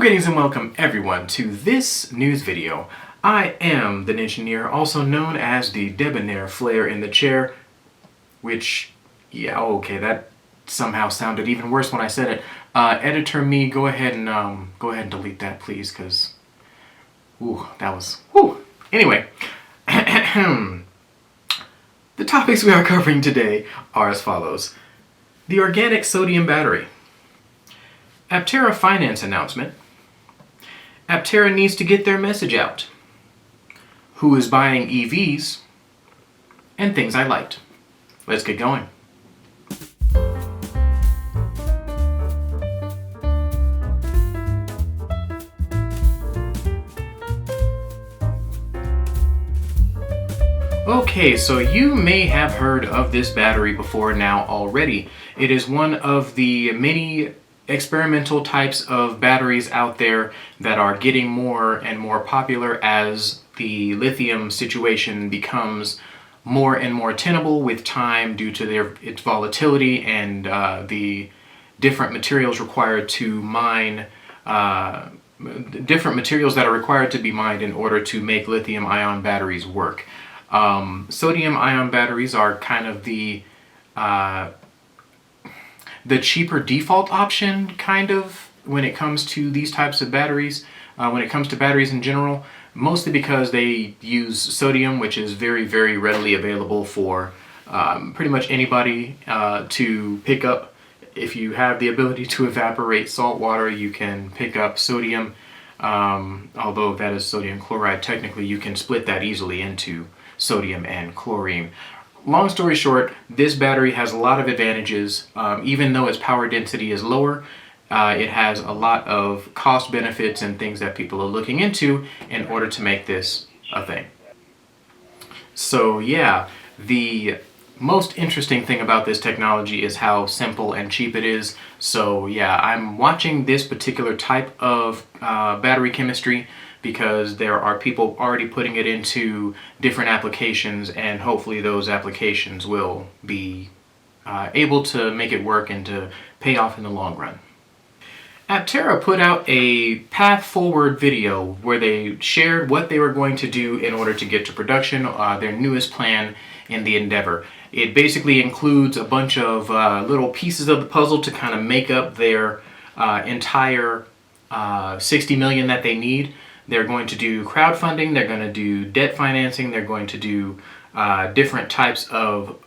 Greetings and welcome everyone to this news video. I am the Ninjaneer, also known as the debonair flare in the chair, which, yeah, okay, that somehow sounded even worse when I said it. Editor me, go ahead and delete that, please, because, ooh, that was, whew. Anyway, the topics we are covering today are as follows. The organic sodium battery. Aptera finance announcement. Aptera needs to get their message out. Who is buying EVs? And things I liked. Let's get going. Okay, so you may have heard of this battery before now already. It is one of the many experimental types of batteries out there that are getting more and more popular as the lithium situation becomes more and more tenable with time due to its volatility and the different materials required to mine, different materials that are required to be mined in order to make lithium ion batteries work. Sodium ion batteries are kind of the cheaper default option, kind of, when it comes to these types of batteries, when it comes to batteries in general, mostly because they use sodium, which is very, very readily available for pretty much anybody to pick up. If you have the ability to evaporate salt water, you can pick up sodium, although that is sodium chloride. Technically, you can split that easily into sodium and chlorine. Long story short, this battery has a lot of advantages. Even though its power density is lower, it has a lot of cost benefits and things that people are looking into in order to make this a thing. So yeah, the most interesting thing about this technology is how simple and cheap it is. So yeah, I'm watching this particular type of battery chemistry because there are people already putting it into different applications, and hopefully those applications will be able to make it work and to pay off in the long run. Aptera put out a path forward video where they shared what they were going to do in order to get to production, their newest plan in the endeavor. It basically includes a bunch of little pieces of the puzzle to kind of make up their entire 60 million that they need. They're going to do crowdfunding, they're going to do debt financing, they're going to do different types of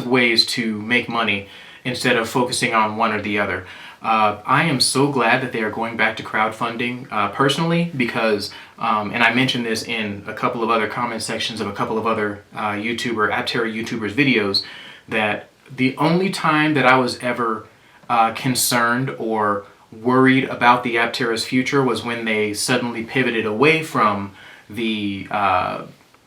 ways to make money instead of focusing on one or the other. I am so glad that they are going back to crowdfunding personally, because, and I mentioned this in a couple of other comment sections of a couple of other Aptera YouTubers videos, that the only time that I was ever concerned or worried about the Aptera's future was when they suddenly pivoted away from the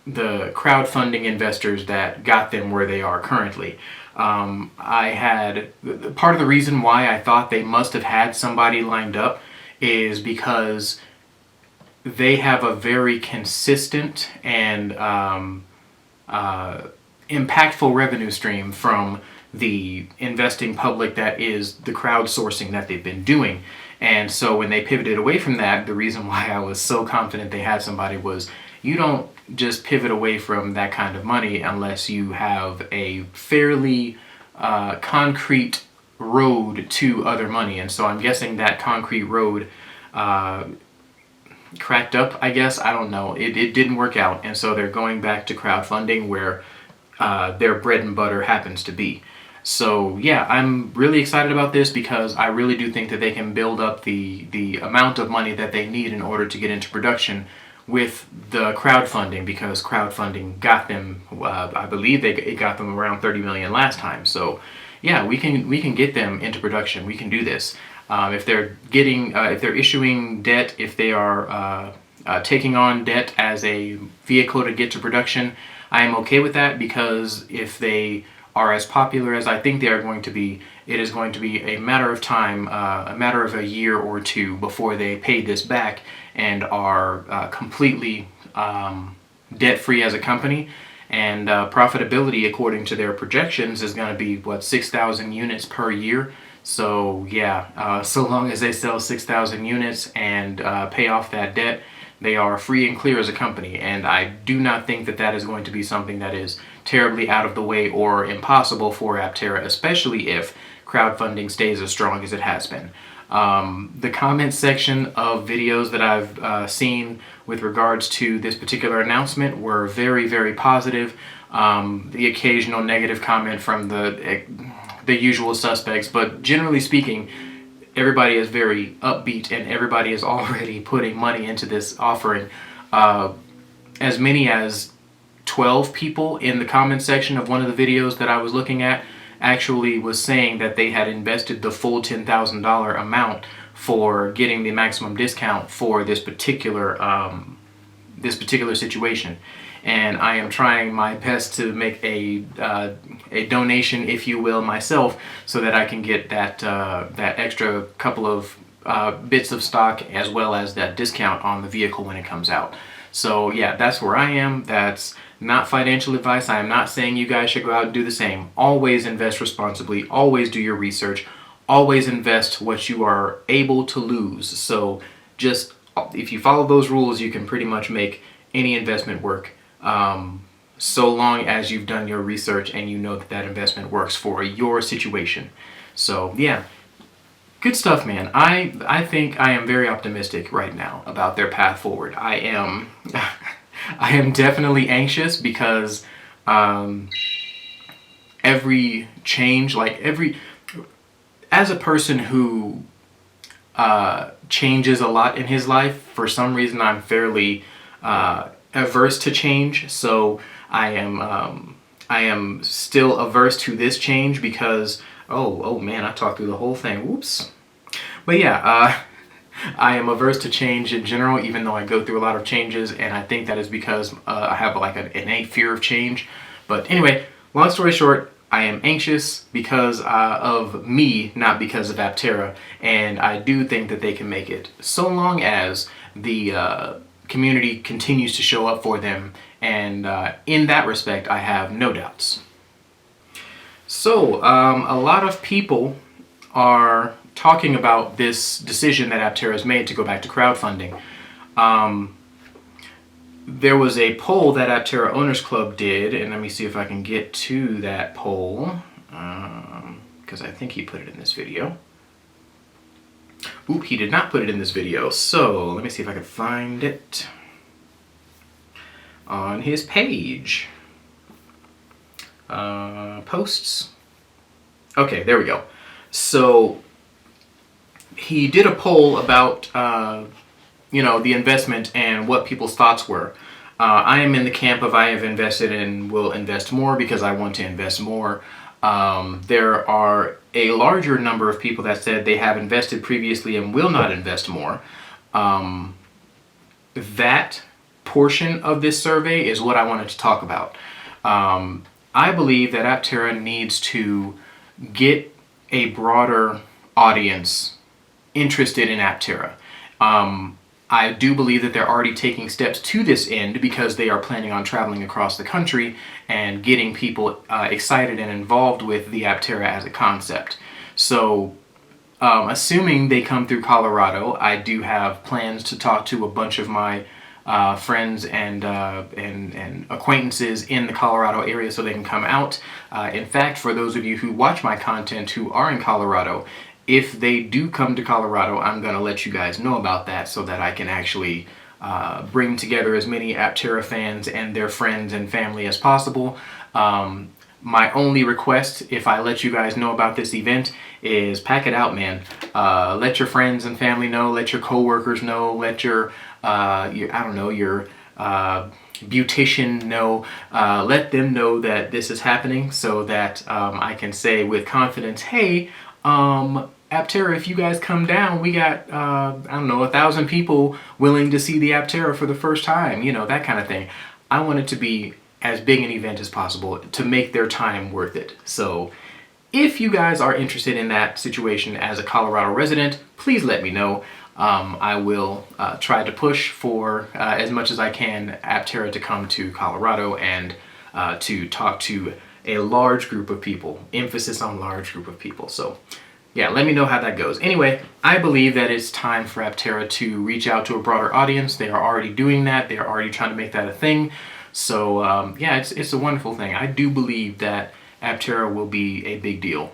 crowdfunding investors that got them where they are currently. I had part of the reason why I thought they must have had somebody lined up is because they have a very consistent and impactful revenue stream from the investing public that is the crowdsourcing that they've been doing. And so when they pivoted away from that, the reason why I was so confident they had somebody was, you don't just pivot away from that kind of money unless you have a fairly concrete road to other money. And so I'm guessing that concrete road cracked up, I guess. I don't know. It didn't work out. And so they're going back to crowdfunding where their bread and butter happens to be. So yeah, I'm really excited about this because I really do think that they can build up the amount of money that they need in order to get into production with the crowdfunding, because crowdfunding got them, I believe it got them around 30 million last time. So yeah, we can get them into production. We can do this. If they're issuing debt, if they are taking on debt as a vehicle to get to production, I am okay with that, because if they are as popular as I think they are going to be, it is going to be a matter of time, a matter of a year or two before they pay this back and are completely debt-free as a company. And profitability, according to their projections, is going to be, what, 6,000 units per year. So yeah, so long as they sell 6,000 units and pay off that debt, they are free and clear as a company. And I do not think that that is going to be something that is terribly out of the way or impossible for Aptera, especially if crowdfunding stays as strong as it has been. The comment section of videos that I've seen with regards to this particular announcement were very, very positive. The occasional negative comment from the usual suspects, but generally speaking, everybody is very upbeat and everybody is already putting money into this offering. As many as 12 people in the comment section of one of the videos that I was looking at actually was saying that they had invested the full $10,000 amount for getting the maximum discount for this particular situation. And I am trying my best to make a donation, if you will, myself, so that I can get that extra couple of bits of stock as well as that discount on the vehicle when it comes out. So yeah, that's where I am. That's not financial advice. I am not saying you guys should go out and do the same. Always invest responsibly. Always do your research. Always invest what you are able to lose. So just if you follow those rules, you can pretty much make any investment work. So long as you've done your research and you know that that investment works for your situation. So yeah, good stuff, man. I think I am very optimistic right now about their path forward. I am I am definitely anxious because every change, as a person who changes a lot in his life, for some reason I'm fairly averse to change. So I am still averse to this change because oh man, I talked through the whole thing. Whoops. But yeah, I am averse to change in general, even though I go through a lot of changes, and I think that is because I have like an innate fear of change. But anyway, long story short, I am anxious because of me, not because of Aptera, and I do think that they can make it, so long as the community continues to show up for them, and in that respect, I have no doubts. So, a lot of people are talking about this decision that Aptera has made to go back to crowdfunding. There was a poll that Aptera Owners Club did, and let me see if I can get to that poll, because I think he put it in this video. Oop, he did not put it in this video, so let me see if I can find it on his page. Posts. Okay, there we go. So he did a poll about the investment and what people's thoughts were. I am in the camp of I have invested and will invest more because I want to invest more. There are a larger number of people that said they have invested previously and will not invest more. That portion of this survey is what I wanted to talk about. I believe that Aptera needs to get a broader audience interested in Aptera. I do believe that they're already taking steps to this end because they are planning on traveling across the country and getting people excited and involved with the Aptera as a concept. So, assuming they come through Colorado, I do have plans to talk to a bunch of my friends and acquaintances in the Colorado area so they can come out. In fact, for those of you who watch my content who are in Colorado, if they do come to Colorado, I'm going to let you guys know about that so that I can actually bring together as many Aptera fans and their friends and family as possible. My only request, if I let you guys know about this event, is pack it out, man. Let your friends and family know, let your coworkers know, let your beautician know, let them know that this is happening so that I can say with confidence, hey, Aptera, if you guys come down, we got, 1,000 people willing to see the Aptera for the first time, that kind of thing. I want it to be as big an event as possible to make their time worth it. So if you guys are interested in that situation as a Colorado resident, please let me know. I will try to push for as much as I can Aptera to come to Colorado and to talk to a large group of people. Emphasis on large group of people. So yeah, let me know how that goes. Anyway, I believe that it's time for Aptera to reach out to a broader audience. They are already doing that. They are already trying to make that a thing. So yeah, it's a wonderful thing. I do believe that Aptera will be a big deal.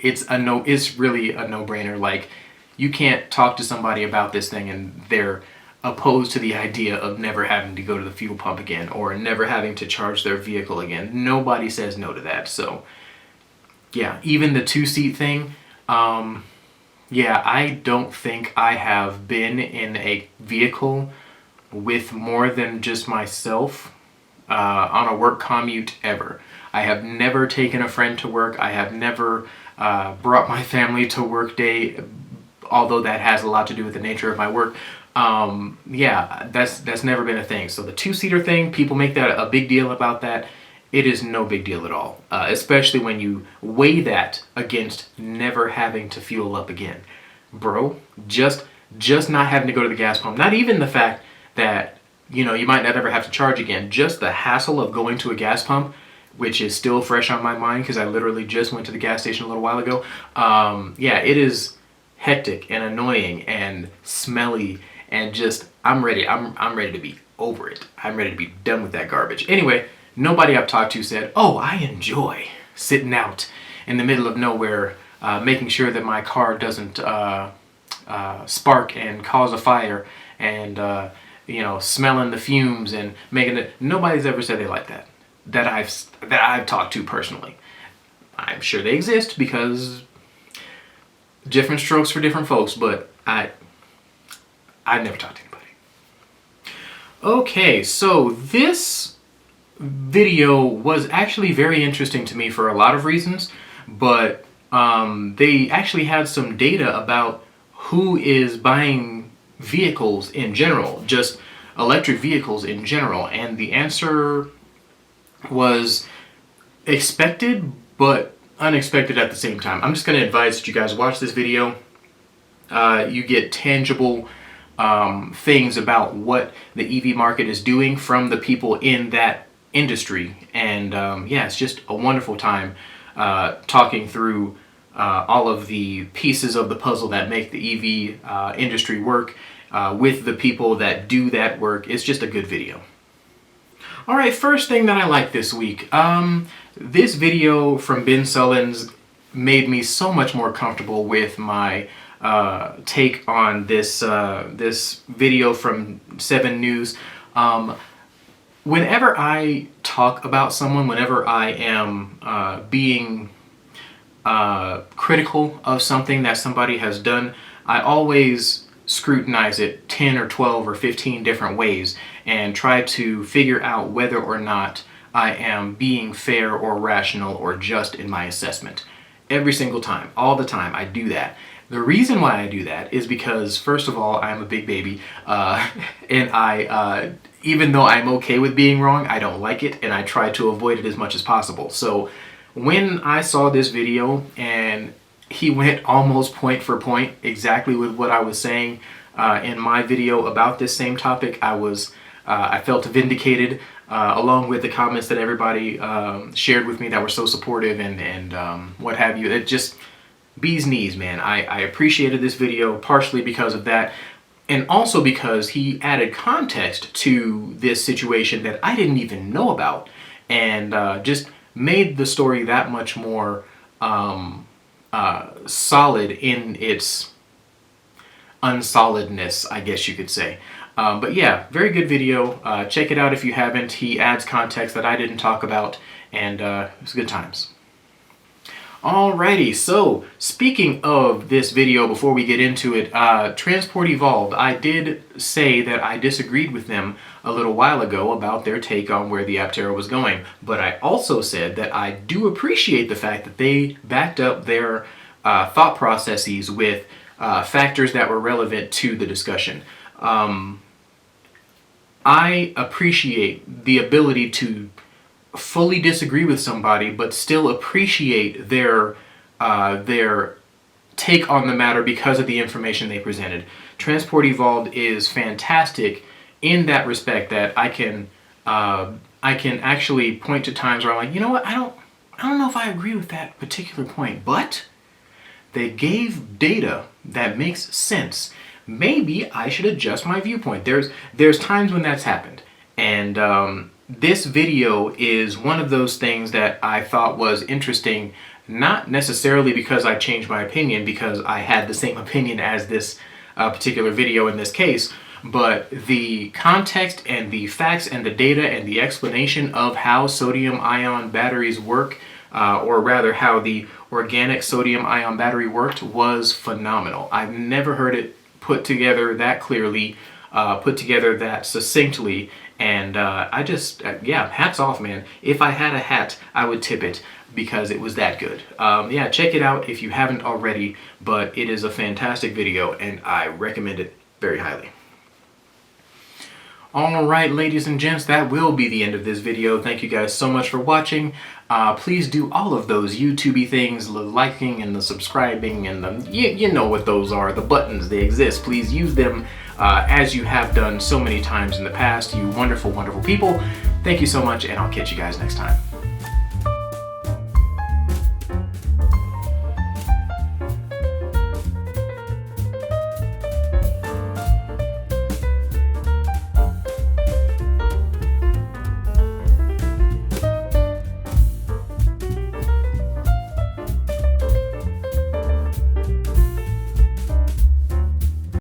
It's really a no-brainer. Like, you can't talk to somebody about this thing and they're opposed to the idea of never having to go to the fuel pump again or never having to charge their vehicle again. Nobody says no to that. So yeah, even the 2-seat thing, yeah, I don't think I have been in a vehicle with more than just myself on a work commute ever. I have never taken a friend to work. I have never brought my family to work day, although that has a lot to do with the nature of my work. Yeah, that's never been a thing. So the 2-seater thing, people make that a big deal about that. It is no big deal at all, especially when you weigh that against never having to fuel up again. Bro, just not having to go to the gas pump. Not even the fact that, you know, you might not ever have to charge again. Just the hassle of going to a gas pump, which is still fresh on my mind because I literally just went to the gas station a little while ago. Yeah, it is hectic and annoying and smelly and just, I'm ready. I'm ready to be over it. I'm ready to be done with that garbage. Anyway, nobody I've talked to said, oh, I enjoy sitting out in the middle of nowhere, making sure that my car doesn't spark and cause a fire and, you know, smelling the fumes and making it. Nobody's ever said they like that. That I've talked to personally. I'm sure they exist because different strokes for different folks, but I've never talked to anybody. Okay, so this video was actually very interesting to me for a lot of reasons, but they actually had some data about who is buying vehicles in general, just electric vehicles in general, and the answer was expected but unexpected at the same time. I'm just going to advise that you guys watch this video. You get tangible things about what the EV market is doing from the people in that industry, and yeah, it's just a wonderful time talking through all of the pieces of the puzzle that make the EV industry work with the people that do that work. It's just a good video. All right, first thing that I like this week. This video from Ben Sullins made me so much more comfortable with my take on this this video from 7 News. Whenever I talk about someone, whenever I am being critical of something that somebody has done, I always scrutinize it 10 or 12 or 15 different ways and try to figure out whether or not I am being fair or rational or just in my assessment. Every single time, all the time, I do that. The reason why I do that is because, first of all, I'm a big baby, and I, even though I'm okay with being wrong, I don't like it, and I try to avoid it as much as possible. So when I saw this video and he went almost point for point exactly with what I was saying in my video about this same topic, I felt vindicated, along with the comments that everybody shared with me that were so supportive and what have you. It just, bee's knees, man. I appreciated this video partially because of that, and also because he added context to this situation that I didn't even know about, and just made the story that much more solid in its unsolidness, I guess you could say. But yeah, very good video. Check it out if you haven't. He adds context that I didn't talk about, and it was good times. Alrighty, so speaking of this video, before we get into it, Transport Evolved, I did say that I disagreed with them a little while ago about their take on where the Aptera was going, but I also said that I do appreciate the fact that they backed up their thought processes with factors that were relevant to the discussion. I appreciate the ability to fully disagree with somebody, but still appreciate their take on the matter because of the information they presented. Transport Evolved is fantastic in that respect, that I can actually point to times where I'm like, you know what, I don't know if I agree with that particular point, but They gave data that makes sense. Maybe I should adjust my viewpoint. There's times when that's happened. And this video is one of those things that I thought was interesting, not necessarily because I changed my opinion, because I had the same opinion as this particular video in this case, but the context and the facts and the data and the explanation of how sodium ion batteries work, or rather how the organic sodium ion battery worked, was phenomenal. I've never heard it put together that clearly, put together that succinctly, and yeah, hats off, man. If I had a hat, I would tip it because it was that good. Yeah, check it out if you haven't already, but it is a fantastic video and I recommend it very highly. Alright, ladies and gents, that will be the end of this video. Thank you guys so much for watching. Please do all of those YouTube-y things, the liking and the subscribing and the, you know what those are, the buttons, they exist. Please use them as you have done so many times in the past, you wonderful, wonderful people. Thank you so much, and I'll catch you guys next time.